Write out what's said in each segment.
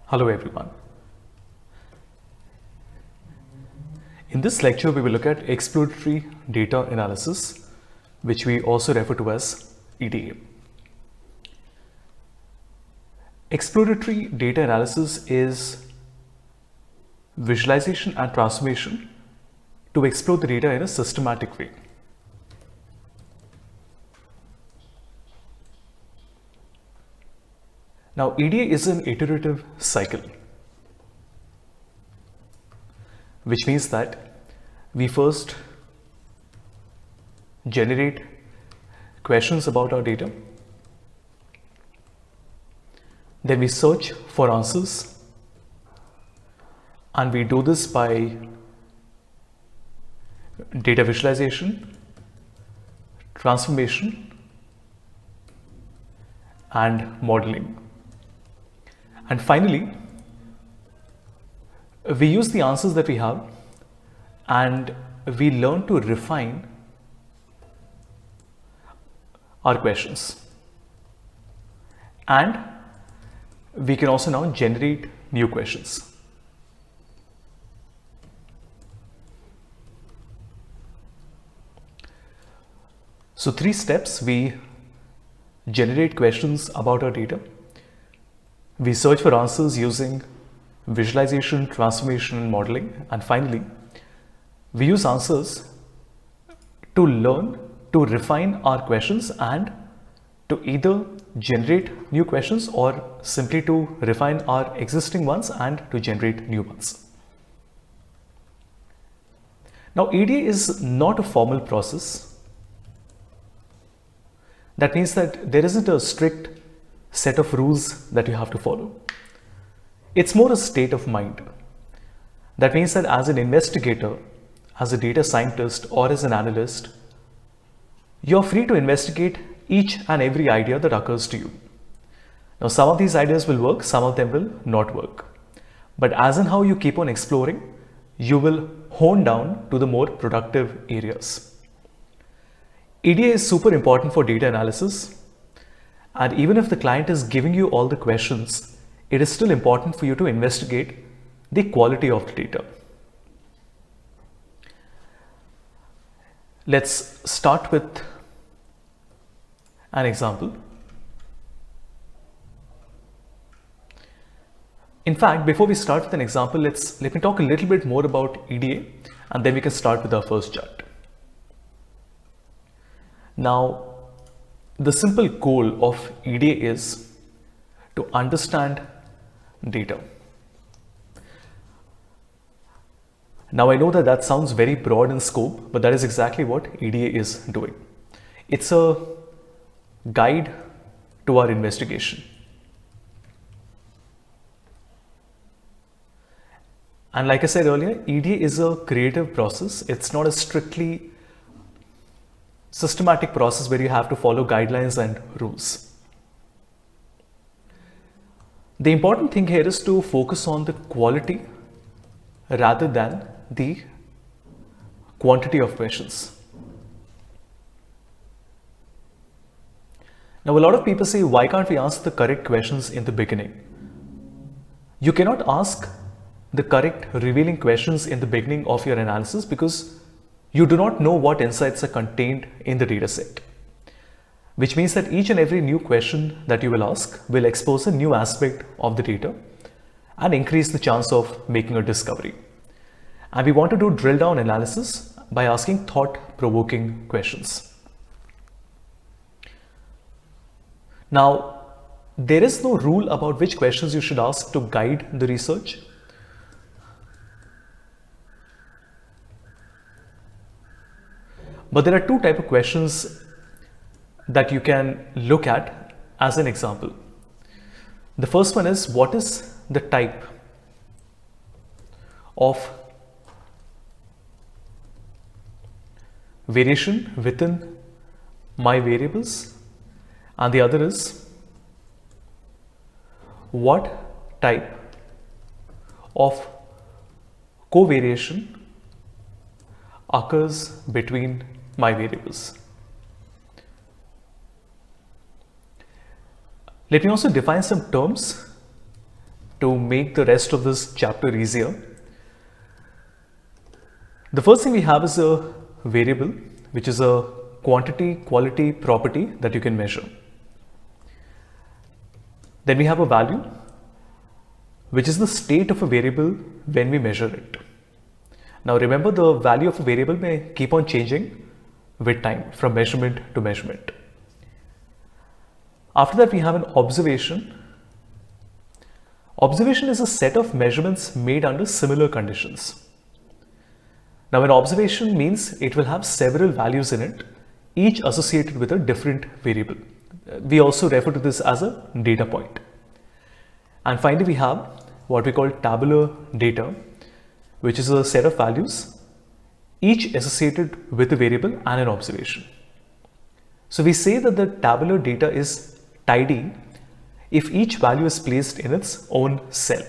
Hello everyone. In this lecture, we will look at exploratory data analysis, which we also refer to as EDA. Exploratory data analysis is visualization and transformation to explore the data in a systematic way. Now, EDA is an iterative cycle, which means that we first generate questions about our data, then we search for answers, and we do this by data visualization, transformation, and modeling. And finally, we use the answers that we have and we learn to refine our questions. And we can also now generate new questions. So 3 steps: we generate questions about our data, we search for answers using visualization, transformation, and modeling, and finally, we use answers to learn to refine our questions and to either generate new questions or simply to refine our existing ones and to generate new ones. Now, EDA is not a formal process. That means that there isn't a strict set of rules that you have to follow. It's more a state of mind. That means that as an investigator, as a data scientist, or as an analyst, you're free to investigate each and every idea that occurs to you. Now, some of these ideas will work, some of them will not work. But as in how you keep on exploring, you will hone down to the more productive areas. EDA is super important for data analysis. And even if the client is giving you all the questions, it is still important for you to investigate the quality of the data. Let's start with an example. In fact, before we start with an example, let me talk a little bit more about EDA, and then we can start with our first chart. Now, the simple goal of EDA is to understand data. Now, I know that sounds very broad in scope, but that is exactly what EDA is doing. It's a guide to our investigation. And like I said earlier, EDA is a creative process. It's not a strictly systematic process where you have to follow guidelines and rules. The important thing here is to focus on the quality rather than the quantity of questions. Now, a lot of people say, why can't we ask the correct questions in the beginning? You cannot ask the correct revealing questions in the beginning of your analysis because you do not know what insights are contained in the dataset, which means that each and every new question that you will ask will expose a new aspect of the data and increase the chance of making a discovery. And we want to do drill down analysis by asking thought-provoking questions. Now, there is no rule about which questions you should ask to guide the research. But there are 2 types of questions that you can look at as an example. The first one is, what is the type of variation within my variables? And the other is, what type of covariation occurs between my variables? Let me also define some terms to make the rest of this chapter easier. The first thing we have is a variable, which is a quantity quality property that you can measure. Then we have a value, which is the state of a variable when we measure it. Now remember, the value of a variable may keep on changing with time from measurement to measurement. After that, we have an observation. Observation is a set of measurements made under similar conditions. Now an observation means it will have several values in it, each associated with a different variable. We also refer to this as a data point. And finally, we have what we call tabular data, which is a set of values, each associated with a variable and an observation. So we say that the tabular data is tidy if each value is placed in its own cell,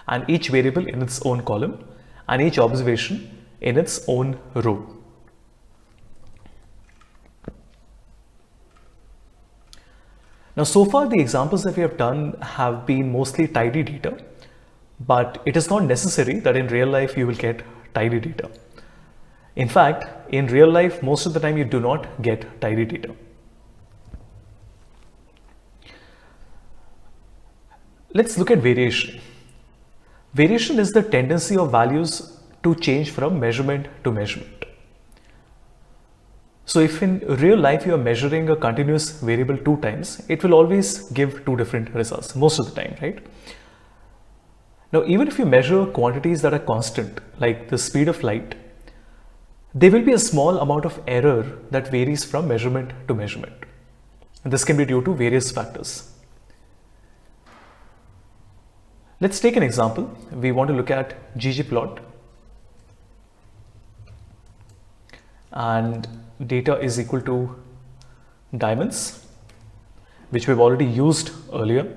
and each variable in its own column, and each observation in its own row. Now, so far the examples that we have done have been mostly tidy data, but it is not necessary that in real life you will get tidy data. In fact, in real life, most of the time you do not get tidy data. Let's look at variation. Variation is the tendency of values to change from measurement to measurement. So if in real life you are measuring a continuous variable 2 times, it will always give 2 different results most of the time, right? Now, even if you measure quantities that are constant, like the speed of light, there will be a small amount of error that varies from measurement to measurement. And this can be due to various factors. Let's take an example. We want to look at ggplot, and data is equal to diamonds, which we've already used earlier.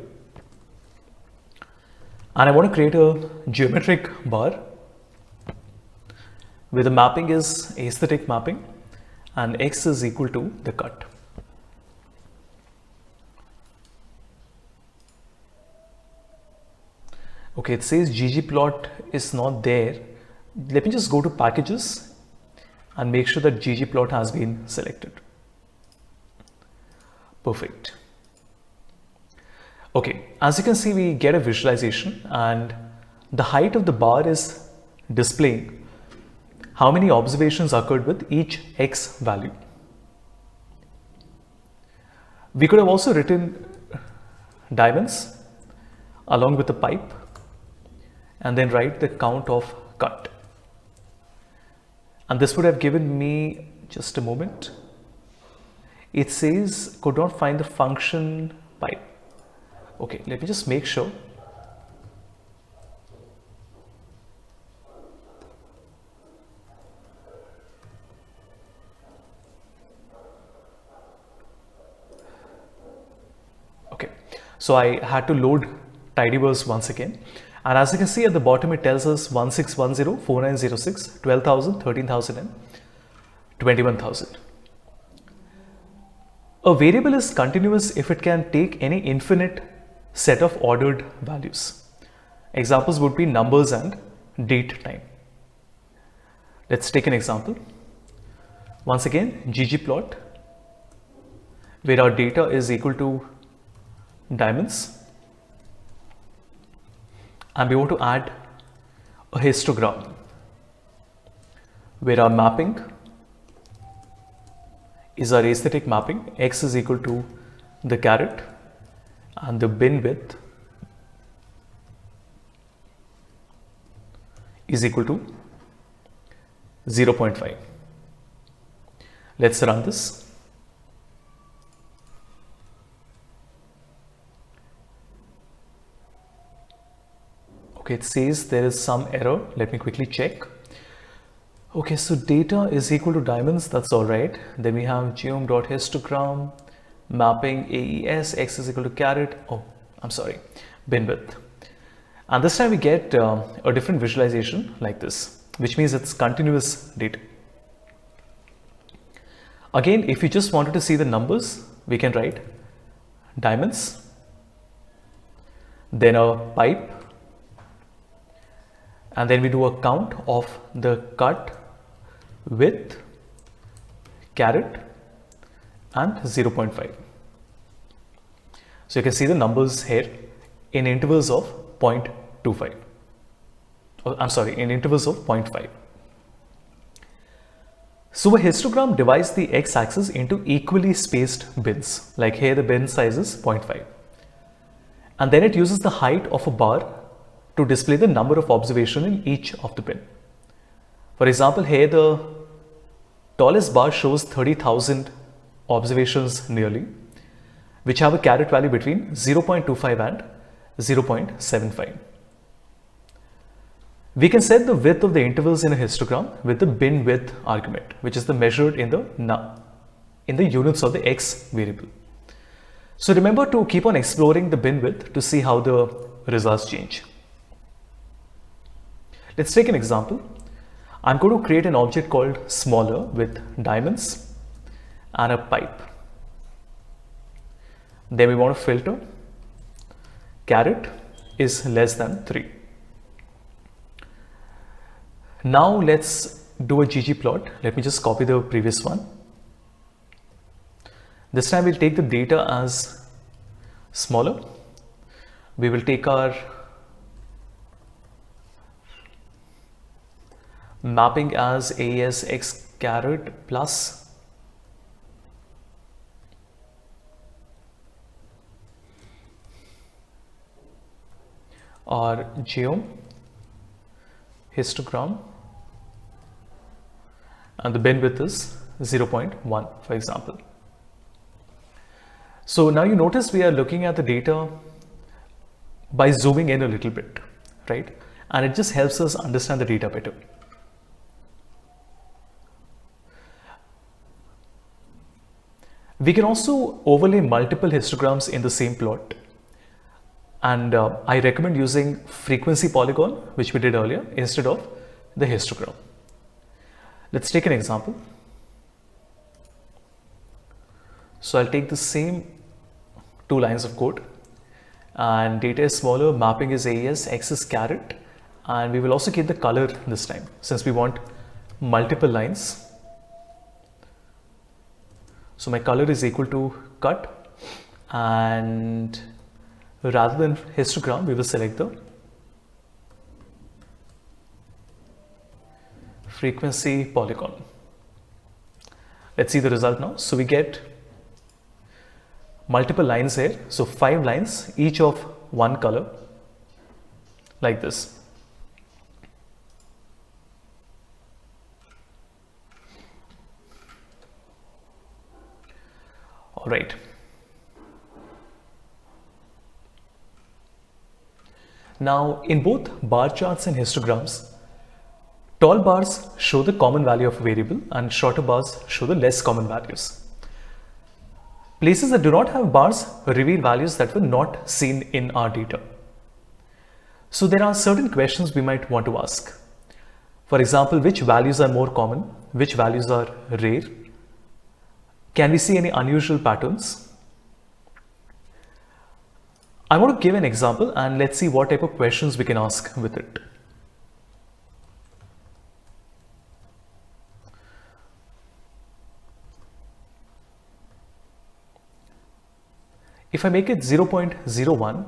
And I want to create a geometric bar where the mapping is aesthetic mapping and x is equal to the cut. Okay, it says ggplot is not there. Let me just go to packages and make sure that ggplot has been selected. Perfect. Okay, as you can see, we get a visualization, and the height of the bar is displaying how many observations occurred with each x value. We could have also written diamonds along with the pipe and then write the count of cut. And this would have given me, just a moment, it says could not find the function pipe. Okay, let me just make sure. Okay, so I had to load tidyverse once again. And as you can see at the bottom, it tells us 1610, 4906, 12,000, 13,000 and 21,000. A variable is continuous if it can take any infinite set of ordered values. Examples would be numbers and date time. Let's take an example. Once again, ggplot, where our data is equal to diamonds, and we want to add a histogram where our mapping is our aesthetic mapping. X is equal to the caret and the bin width is equal to 0.5. Let's run this. Okay, it says there is some error. Let me quickly check. Okay, so data is equal to diamonds. That's all right. Then we have geom.histogram, mapping AES, X is equal to caret. Oh, I'm sorry, bin width. And this time we get a different visualization like this, which means it's continuous data. Again, if you just wanted to see the numbers, we can write diamonds then a pipe, and then we do a count of the cut, width, caret and 0.5. So you can see the numbers here in intervals of 0.25. I'm sorry, in intervals of 0.5. So a histogram divides the x-axis into equally spaced bins. Like here the bin size is 0.5. And then it uses the height of a bar to display the number of observations in each of the bin. For example, here the tallest bar shows 30,000 observations nearly, which have a caret value between 0.25 and 0.75. We can set the width of the intervals in a histogram with the bin width argument, which is the measured in the units of the x variable. So remember to keep on exploring the bin width to see how the results change. Let's take an example. I'm going to create an object called smaller with diamonds and a pipe. Then we want to filter caret is less than 3. Now let's do a ggplot. Let me just copy the previous one. This time we'll take the data as smaller. We will take our mapping as AES x caret plus our geom histogram, and the bin width is 0.1 for example. So now you notice we are looking at the data by zooming in a little bit, right? And it just helps us understand the data better. We can also overlay multiple histograms in the same plot. And I recommend using frequency polygon, which we did earlier, instead of the histogram. Let's take an example. So I'll take the same 2 lines of code, and data is smaller, mapping is AES, x is caret, and we will also keep the color this time since we want multiple lines. So my color is equal to cut, and rather than histogram, we will select the frequency polygon. Let's see the result now. So we get multiple lines here. So 5 lines, each of one color, like this. All right. Now, in both bar charts and histograms, tall bars show the common value of a variable and shorter bars show the less common values. Places that do not have bars reveal values that were not seen in our data. So there are certain questions we might want to ask. For example, which values are more common? Which values are rare? Can we see any unusual patterns? I want to give an example and let's see what type of questions we can ask with it. If I make it 0.01,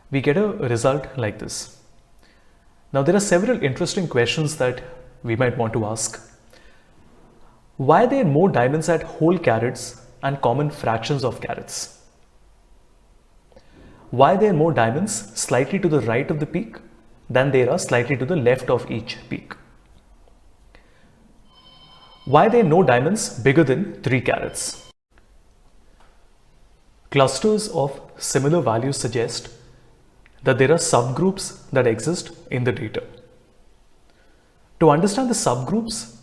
we get a result like this. Now there are several interesting questions that we might want to ask. Why are there more diamonds at whole carats and common fractions of carats? Why are there more diamonds slightly to the right of the peak than there are slightly to the left of each peak? Why are there no diamonds bigger than 3 carats? Clusters of similar values suggest that there are subgroups that exist in the data. To understand the subgroups,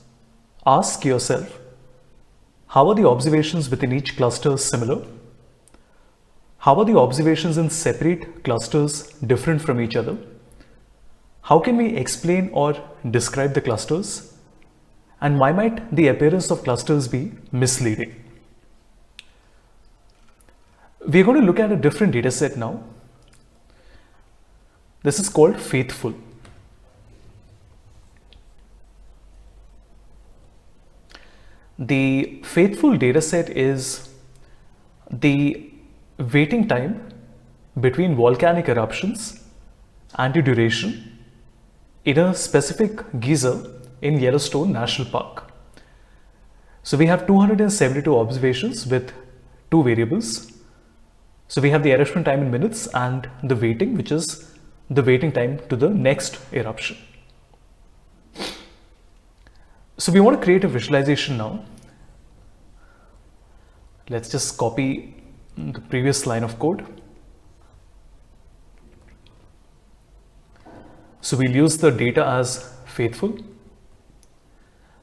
ask yourself, how are the observations within each cluster similar? How are the observations in separate clusters different from each other? How can we explain or describe the clusters? And why might the appearance of clusters be misleading? We are going to look at a different data set now. This is called faithful. The faithful dataset is the waiting time between volcanic eruptions and the duration in a specific geyser in Yellowstone National Park. So we have 272 observations with two variables. So we have the eruption time in minutes and the waiting, which is the waiting time to the next eruption. So we want to create a visualization now. Let's just copy the previous line of code. So we'll use the data as faithful,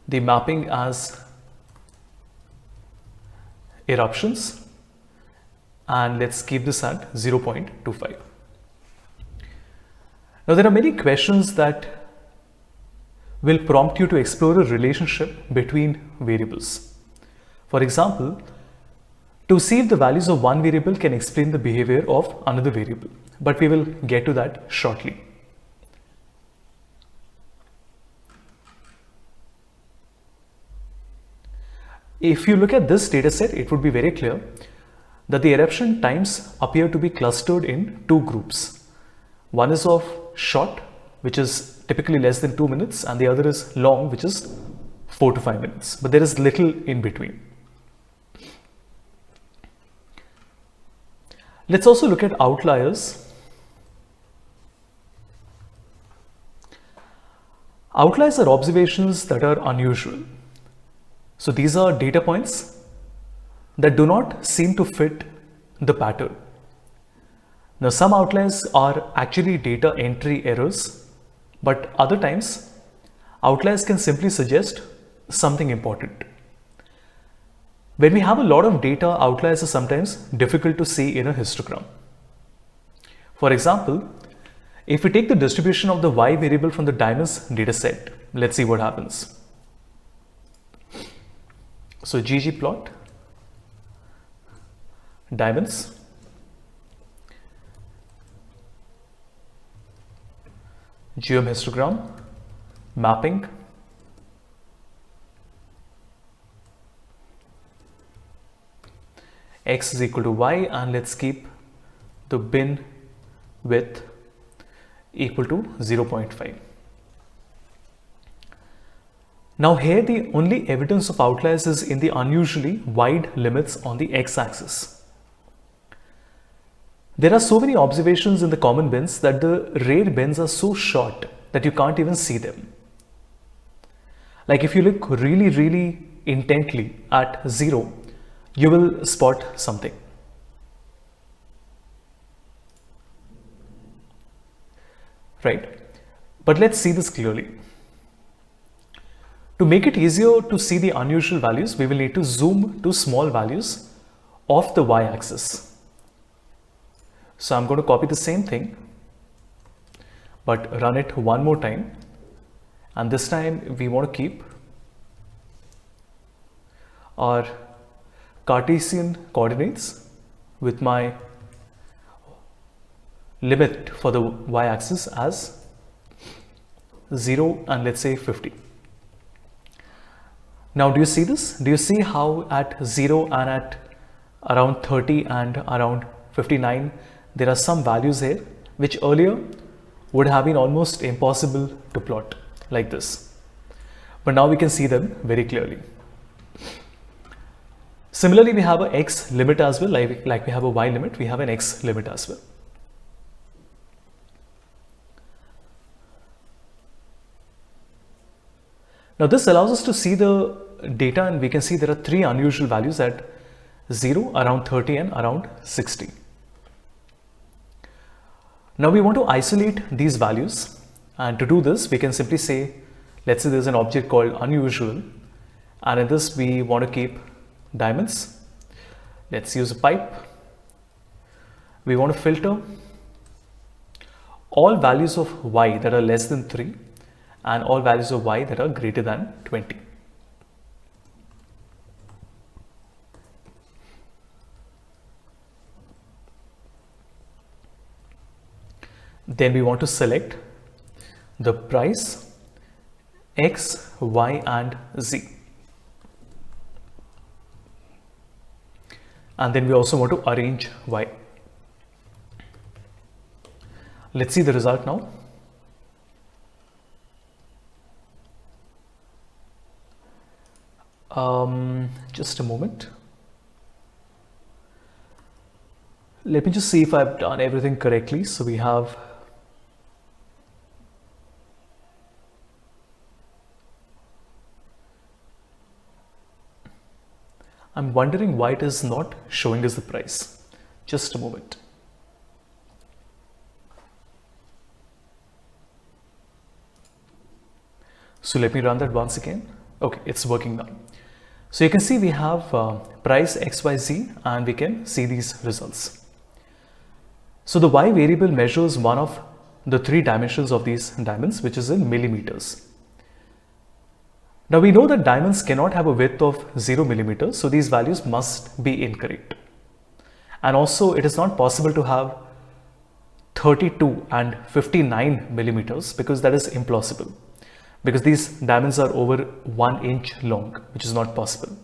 the mapping as eruptions, and let's keep this at 0.25. Now there are many questions that will prompt you to explore a relationship between variables. For example, to see if the values of one variable can explain the behavior of another variable, but we will get to that shortly. If you look at this data set, it would be very clear that the eruption times appear to be clustered in two groups. One is of short, which is typically less than 2 minutes, and the other is long, which is 4 to 5 minutes, but there is little in between. Let's also look at outliers. Outliers are observations that are unusual. So these are data points that do not seem to fit the pattern. Now some outliers are actually data entry errors, but other times outliers can simply suggest something important. When we have a lot of data, outliers are sometimes difficult to see in a histogram. For example, if we take the distribution of the y variable from the diamonds dataset, let's see what happens. So ggplot diamonds, geom histogram, mapping, x is equal to y, and let's keep the bin width equal to 0.5. Now here the only evidence of outliers is in the unusually wide limits on the x-axis. There are so many observations in the common bins that the rare bins are so short that you can't even see them. Like if you look really intently at 0, you will spot something. Right? But let's see this clearly. To make it easier to see the unusual values, we will need to zoom to small values of the y-axis. So I'm going to copy the same thing, but run it one more time. And this time we want to keep our Cartesian coordinates with my limit for the y-axis as 0 and let's say 50. Now do you see this? Do you see how at 0 and at around 30 and around 59 there are some values here which earlier would have been almost impossible to plot like this, but now we can see them very clearly. Similarly, we have an x limit as well, like we have a y limit, we have an x limit as well. Now this allows us to see the data, and we can see there are three unusual values at 0, around 30 and around 60. Now we want to isolate these values, and to do this we can simply say, let's say there's an object called unusual, and in this we want to keep diamonds. Let's use a pipe. We want to filter all values of y that are less than 3 and all values of y that are greater than 20. Then we want to select the price X, Y and Z. And then we also want to arrange Y. Let's see the result now. Just a moment. Let me just see if I've done everything correctly. So we have I'm wondering why it is not showing us the price. Just a moment. So let me run that once again. Okay, it's working now. So you can see we have price XYZ and we can see these results. So the Y variable measures one of the 3 dimensions of these diamonds, which is in millimeters. Now we know that diamonds cannot have a width of 0 millimeters, so these values must be incorrect. And also it is not possible to have 32 and 59 millimeters because that is impossible, because these diamonds are over 1 inch long, which is not possible.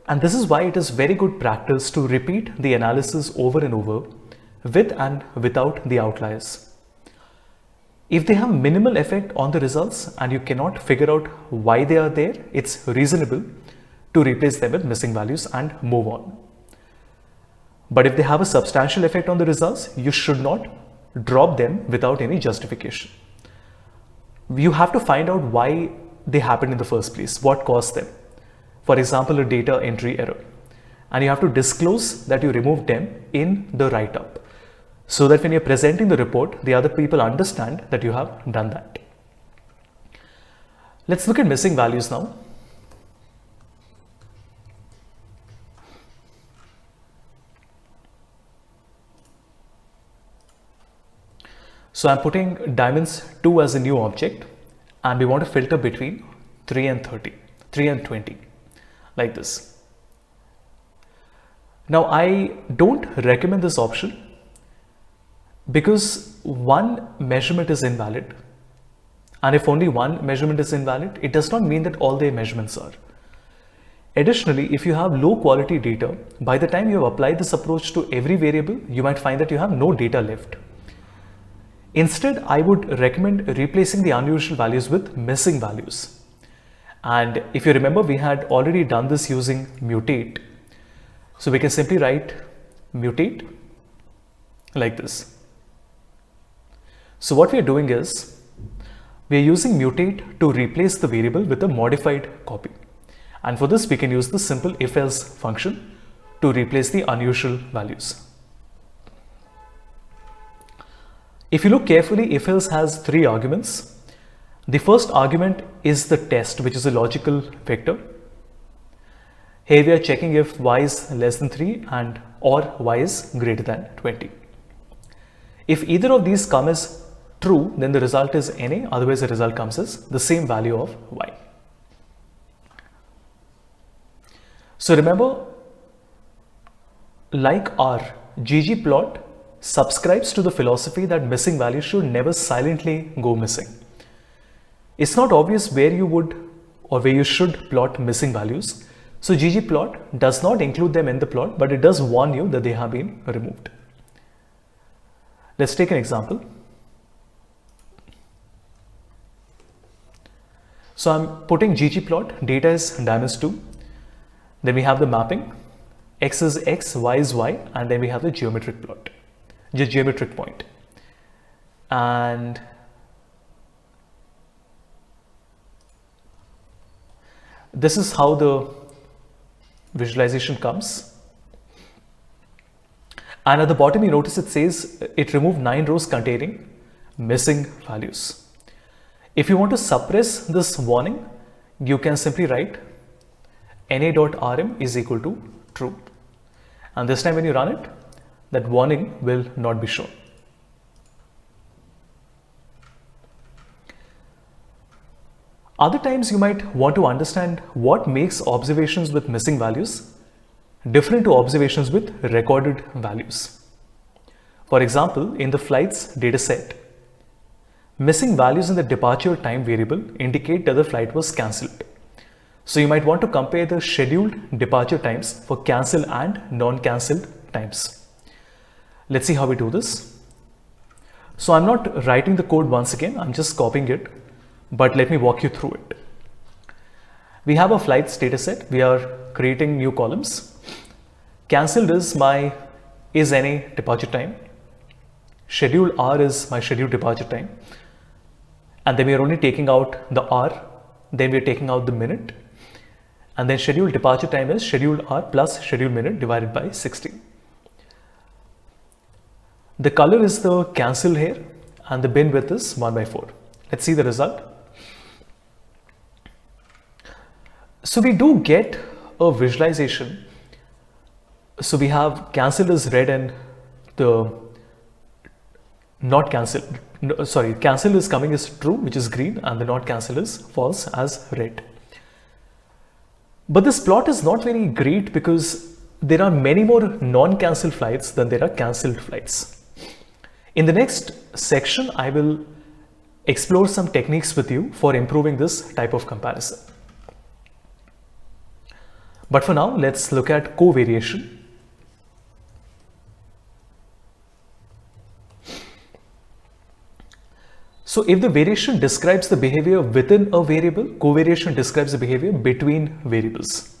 And this is why it is very good practice to repeat the analysis over and over with and without the outliers. If they have minimal effect on the results and you cannot figure out why they are there, it's reasonable to replace them with missing values and move on. But if they have a substantial effect on the results, you should not drop them without any justification. You have to find out why they happened in the first place, what caused them. For example, a data entry error. And you have to disclose that you removed them in the write-up, so that when you're presenting the report, the other people understand that you have done that. Let's look at missing values now. So I'm putting diamonds 2 as a new object, and we want to filter between 3 and 20, like this. Now I don't recommend this option because one measurement is invalid, and if only one measurement is invalid, it does not mean that all their measurements are. Additionally, if you have low quality data, by the time you have applied this approach to every variable, you might find that you have no data left. Instead, I would recommend replacing the unusual values with missing values. And if you remember, we had already done this using mutate. So we can simply write mutate like this. So what we are doing is, we are using mutate to replace the variable with a modified copy. And for this, we can use the simple if-else function to replace the unusual values. If you look carefully, if-else has 3 arguments. The first argument is the test, which is a logical vector. Here we are checking if y is less than 3 and or y is greater than 20. If either of these come as true, then the result is NA, otherwise the result comes as the same value of y. So remember, like our ggplot subscribes to the philosophy that missing values should never silently go missing. It's not obvious where you would or where you should plot missing values. So ggplot does not include them in the plot, but it does warn you that they have been removed. Let's take an example. So I'm putting ggplot, data is diamonds 2. Then we have the mapping, x is x, y is y, and then we have the geometric plot, the geometric point. And this is how the visualization comes. And at the bottom, you notice it says it removed 9 rows containing missing values. If you want to suppress this warning, you can simply write na.rm is equal to true. And this time when you run it, that warning will not be shown. Other times you might want to understand what makes observations with missing values different to observations with recorded values. For example, in the flight's dataset, missing values in the departure time variable indicate that the flight was cancelled. So you might want to compare the scheduled departure times for cancelled and non-cancelled times. Let's see how we do this. So I'm not writing the code once again, I'm just copying it, but let me walk you through it. We have a flights dataset. We are creating new columns. Cancelled is my NA departure time. Scheduled R is my scheduled departure time. And then we are only taking out the R. Then we are taking out the minute. And then scheduled departure time is scheduled R plus scheduled minute divided by 60. The color is the cancelled here and the bin width is 1/4. Let's see the result. So we do get a visualization. So we have cancelled is red and the not cancelled, cancelled is coming as true, which is green, and the not cancelled is false as red. But this plot is not very great because there are many more non-cancelled flights than there are cancelled flights. In the next section, I will explore some techniques with you for improving this type of comparison. But for now, let's look at covariation. So if the variation describes the behavior within a variable, covariation describes the behavior between variables.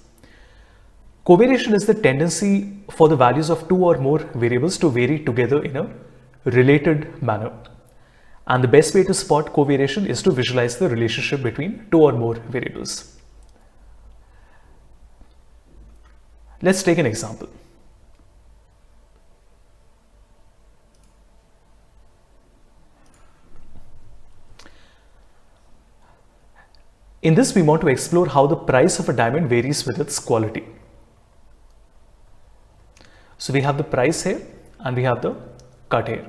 Covariation is the tendency for the values of two or more variables to vary together in a related manner. And the best way to spot covariation is to visualize the relationship between two or more variables. Let's take an example. In this, we want to explore how the price of a diamond varies with its quality. So we have the price here and we have the cut here.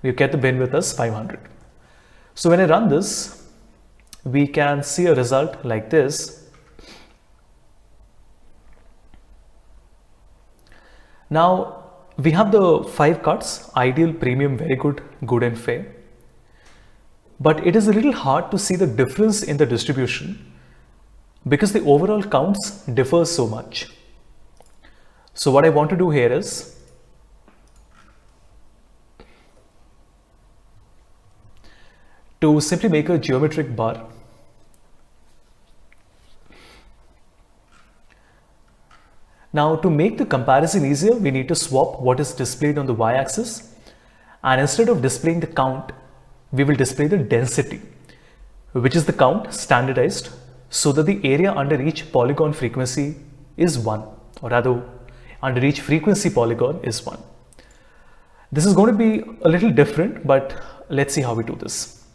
We get the bin width as 500. So when I run this, we can see a result like this. Now we have the 5 cuts: ideal, premium, very good, good and fair. But it is a little hard to see the difference in the distribution because the overall counts differ so much. So what I want to do here is to simply make a geometric bar. Now to make the comparison easier, we need to swap what is displayed on the y-axis, and instead of displaying the count, we will display the density, which is the count standardized so that the area under each polygon frequency is 1, or rather under each frequency polygon is 1. This is going to be a little different, but let's see how we do this.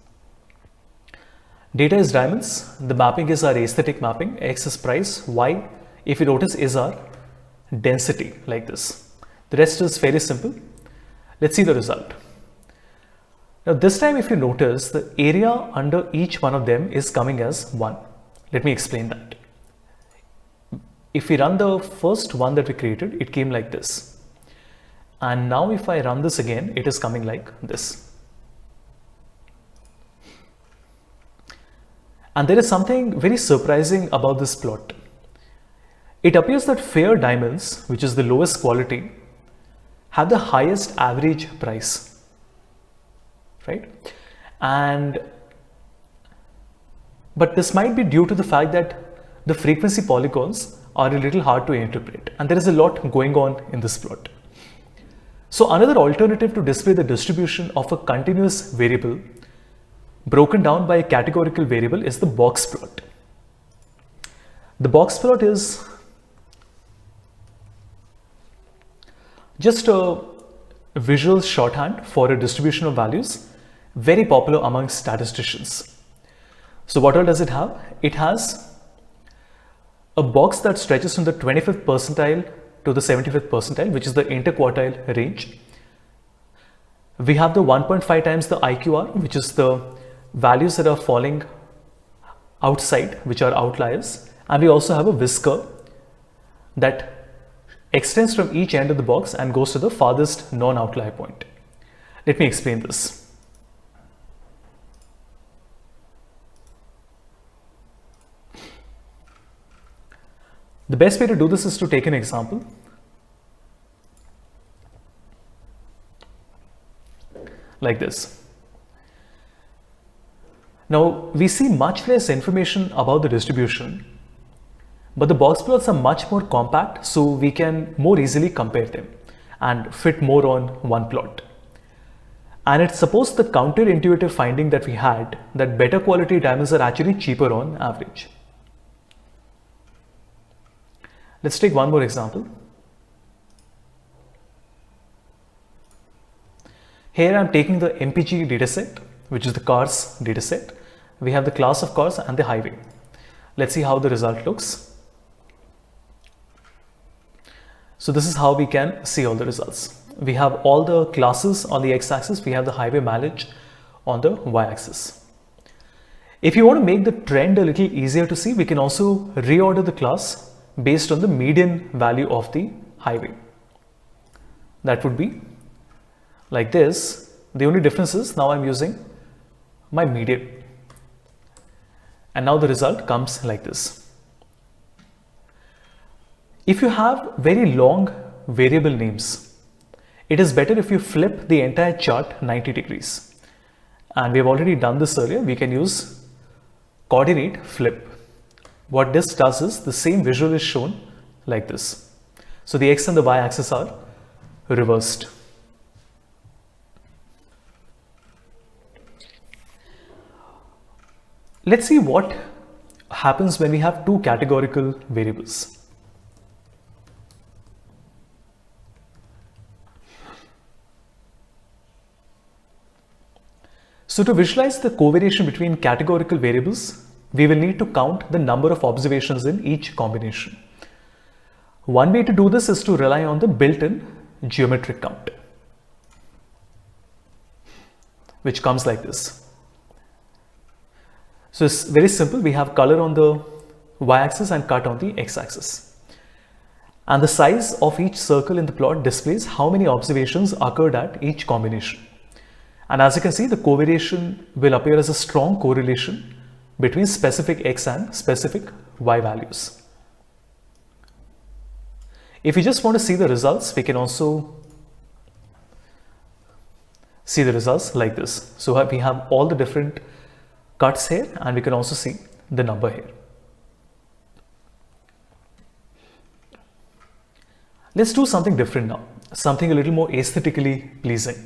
Data is diamonds. The mapping is our aesthetic mapping. X is price. Y, if you notice, is our density, like this. The rest is very simple. Let's see the result. Now this time, if you notice, the area under each one of them is coming as 1. Let me explain that. If we run the first one that we created, it came like this. And now if I run this again, it is coming like this. And there is something very surprising about this plot. It appears that fair diamonds, which is the lowest quality, have the highest average price, right? But this might be due to the fact that the frequency polygons are a little hard to interpret, and there is a lot going on in this plot. So another alternative to display the distribution of a continuous variable broken down by a categorical variable is the box plot. The box plot is just a visual shorthand for a distribution of values, very popular among statisticians. So what all does it have? It has a box that stretches from the 25th percentile to the 75th percentile, which is the interquartile range. We have the 1.5 times the IQR, which is the values that are falling outside, which are outliers. And we also have a whisker that extends from each end of the box and goes to the farthest non-outlier point. Let me explain this. The best way to do this is to take an example. Like this. Now, we see much less information about the distribution, but the box plots are much more compact, so we can more easily compare them and fit more on one plot. And it's supposed the counterintuitive finding that we had that better quality diamonds are actually cheaper on average. Let's take one more example. Here I'm taking the MPG dataset, which is the cars dataset. We have the class of cars and the highway. Let's see how the result looks. So this is how we can see all the results. We have all the classes on the x-axis. We have the highway mileage on the y-axis. If you want to make the trend a little easier to see, we can also reorder the class based on the median value of the highway. That would be like this. The only difference is now I'm using my median. And now the result comes like this. If you have very long variable names, it is better if you flip the entire chart 90 degrees. And we have already done this earlier. We can use coordinate flip. What this does is the same visual is shown like this. So the x and the y axis are reversed. Let's see what happens when we have two categorical variables. So to visualize the covariation between categorical variables, we will need to count the number of observations in each combination. One way to do this is to rely on the built-in geometric count, which comes like this. So it's very simple. We have color on the y-axis and cut on the x-axis. And the size of each circle in the plot displays how many observations occurred at each combination. And as you can see, the covariation will appear as a strong correlation between specific x and specific y values. If you just want to see the results, we can also see the results like this. So we have all the different cuts here, and we can also see the number here. Let's do something different now, something a little more aesthetically pleasing.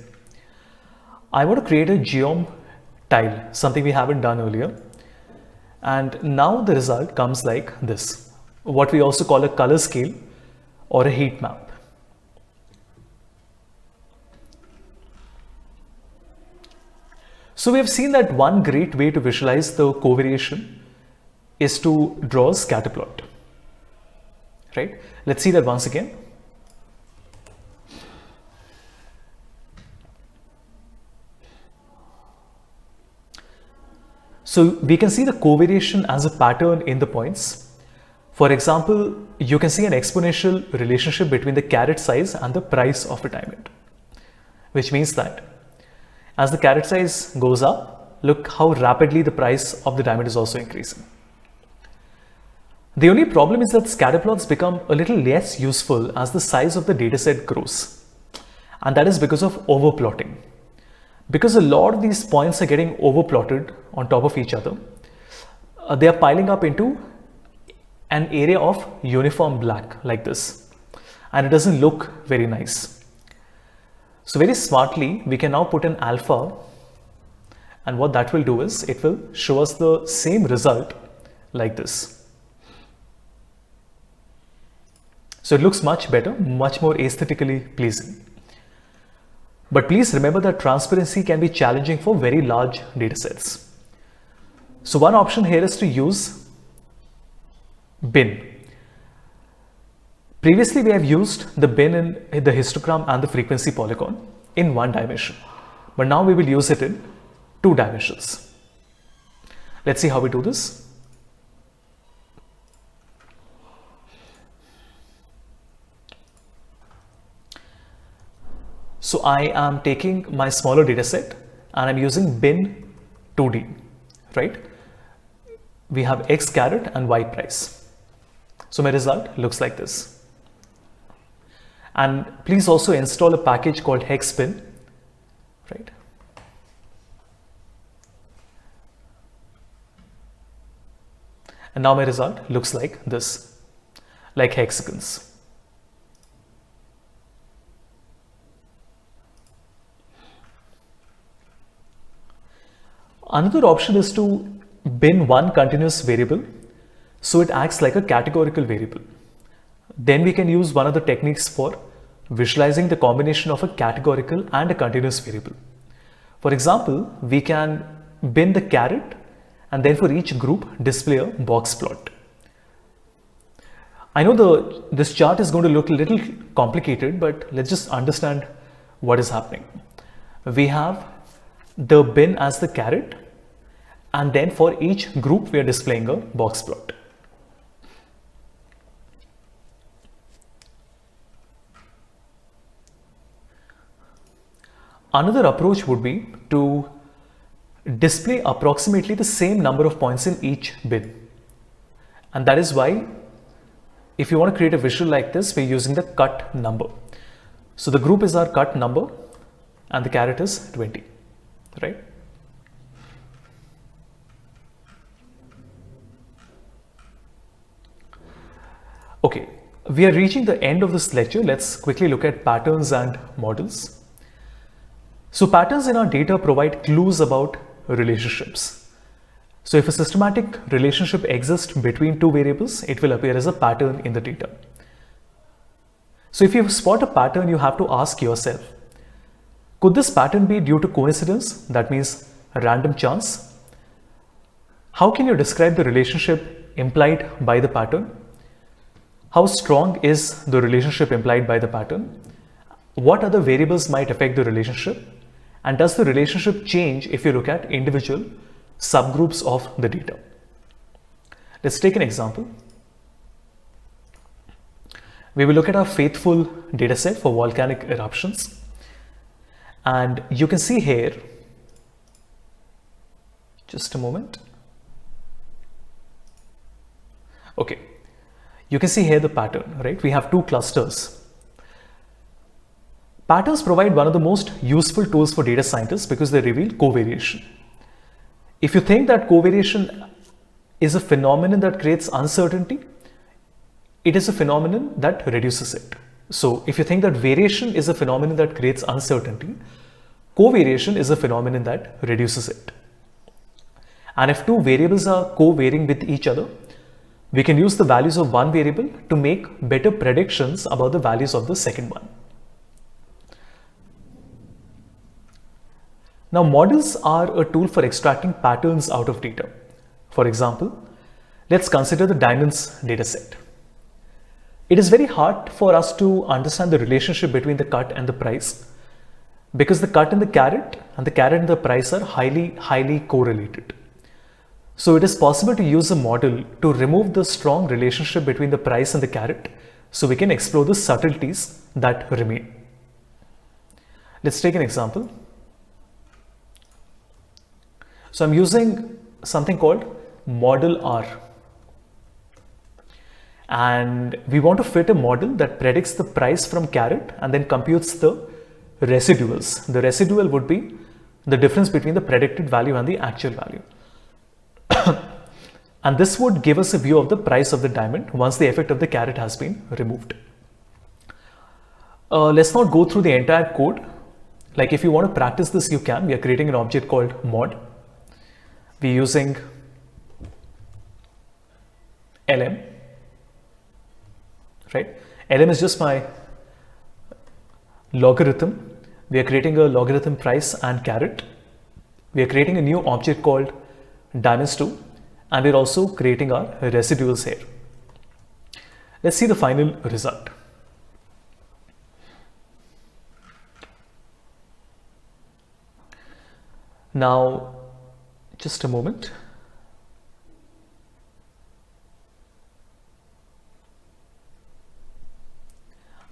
I want to create a geom tile, something we haven't done earlier. And now the result comes like this, what we also call a color scale or a heat map. So we have seen that one great way to visualize the covariation is to draw a scatter plot, right? Let's see that once again. So we can see the covariation as a pattern in the points. For example, you can see an exponential relationship between the carat size and the price of a diamond, which means that as the carat size goes up, look how rapidly the price of the diamond is also increasing. The only problem is that scatter plots become a little less useful as the size of the dataset grows. And that is because of overplotting. Because a lot of these points are getting overplotted on top of each other, they are piling up into an area of uniform black like this. And it doesn't look very nice. So very smartly, we can now put an alpha, and what that will do is it will show us the same result like this. So it looks much better, much more aesthetically pleasing. But please remember that transparency can be challenging for very large datasets. So one option here is to use bin. Previously, we have used the bin in the histogram and the frequency polygon in one dimension, but now we will use it in 2 dimensions. Let's see how we do this. So I am taking my smaller data set and I'm using bin 2D, right? We have X carat and Y price. So my result looks like this. And please also install a package called hexbin, right? And now my result looks like this, like hexagons. Another option is to bin one continuous variable, so it acts like a categorical variable. Then we can use one of the techniques for visualizing the combination of a categorical and a continuous variable. For example, we can bin the carat and then for each group display a box plot. I know this chart is going to look a little complicated, but let's just understand what is happening. We have the bin as the carat, and then for each group we are displaying a box plot. Another approach would be to display approximately the same number of points in each bin. And that is why if you want to create a visual like this, we're using the cut number. So the group is our cut number and the carat is 20, right? Okay, we are reaching the end of this lecture. Let's quickly look at patterns and models. So patterns in our data provide clues about relationships. So if a systematic relationship exists between two variables, it will appear as a pattern in the data. So if you spot a pattern, you have to ask yourself, could this pattern be due to coincidence? That means random chance. How can you describe the relationship implied by the pattern? How strong is the relationship implied by the pattern? What other variables might affect the relationship? And does the relationship change if you look at individual subgroups of the data? Let's take an example. We will look at our faithful dataset for volcanic eruptions. And you can see here, just a moment. Okay, you can see here the pattern, right? We have two clusters. Patterns provide one of the most useful tools for data scientists because they reveal covariation. If you think that covariation is a phenomenon that creates uncertainty, it is a phenomenon that reduces it. So if you think that variation is a phenomenon that creates uncertainty, covariation is a phenomenon that reduces it. And if two variables are co-varying with each other, we can use the values of one variable to make better predictions about the values of the second one. Now, models are a tool for extracting patterns out of data. For example, let's consider the diamonds dataset. It is very hard for us to understand the relationship between the cut and the price because the cut and the carat and the price are highly correlated. So it is possible to use a model to remove the strong relationship between the price and the carat so we can explore the subtleties that remain. Let's take an example. So I'm using something called model R. And we want to fit a model that predicts the price from carat and then computes the residuals. The residual would be the difference between the predicted value and the actual value. And this would give us a view of the price of the diamond once the effect of the carat has been removed. Let's not go through the entire code. Like if you want to practice this, you can. We are creating an object called mod. We're using LM, right? LM is just my logarithm. We are creating a logarithm price and carat. We are creating a new object called diamonds2, and we're also creating our residuals here. Let's see the final result. Now, just a moment.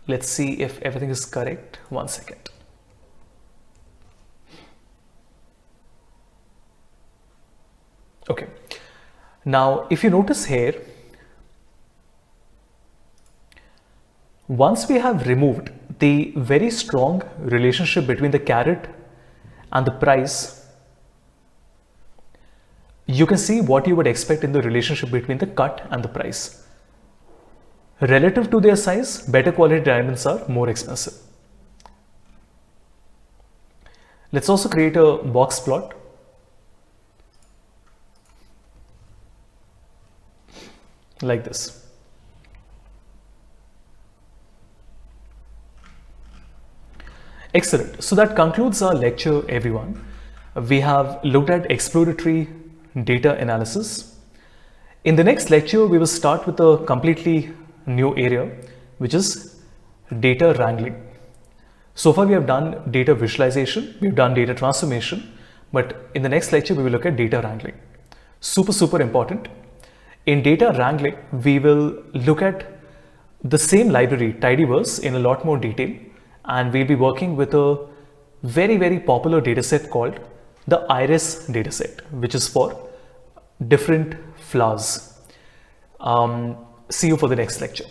Let's see if everything is correct. 1 second. Okay. Now, if you notice here, once we have removed the very strong relationship between the carrot and the price, you can see what you would expect in the relationship between the cut and the price. Relative to their size, better quality diamonds are more expensive. Let's also create a box plot. Like this. Excellent. So that concludes our lecture, everyone. We have looked at exploratory data analysis. In the next lecture, we will start with a completely new area, which is data wrangling. So far, we have done data visualization, we've done data transformation, but in the next lecture, we will look at data wrangling. Super important. In data wrangling, we will look at the same library, Tidyverse, in a lot more detail, and we'll be working with a very popular dataset called the Iris dataset, which is for different flowers. See you for the next lecture.